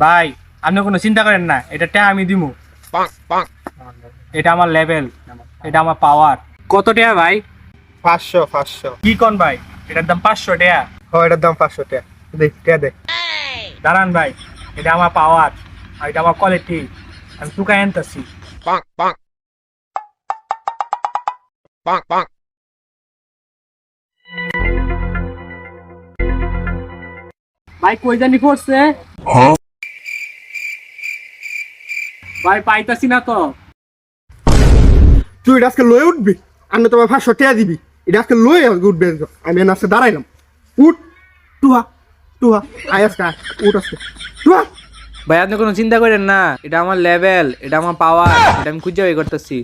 ভাই আপনি কোনো চিন্তা করেন না, এটা টাকা আমি দিমু। এটা আমার লেভেল, এটা আমার পাওয়ার। কত টাকা ভাই? 500 কি কোন ভাই, এটার দাম 500 টাকা? এটার দাম 500 টাকা। দেখ টাকা দে। দাঁড়ান ভাই, এটা আমার পাওয়ার আর এটা আমার কোয়ালিটি, আমি টুকা আনতেছি। ভাই কই জানি পড়ছে? ভাই পাইতাছি না তো। তুই এটা আজকে লয়ে উঠবি, আমি তোমার 500 টাকা দিবি। এটা আজকে লয়ে উঠবে। আমি আজকে দাঁড়াইলাম। উঠ টুহা টুহা আয় আজকে উঠ আজকে টুহা। ভাই আপনি কোনো চিন্তা করেন না, এটা আমার লেভেল, এটা আমার পাওয়ার, এটা আমি খুঁজে বের করতেছি।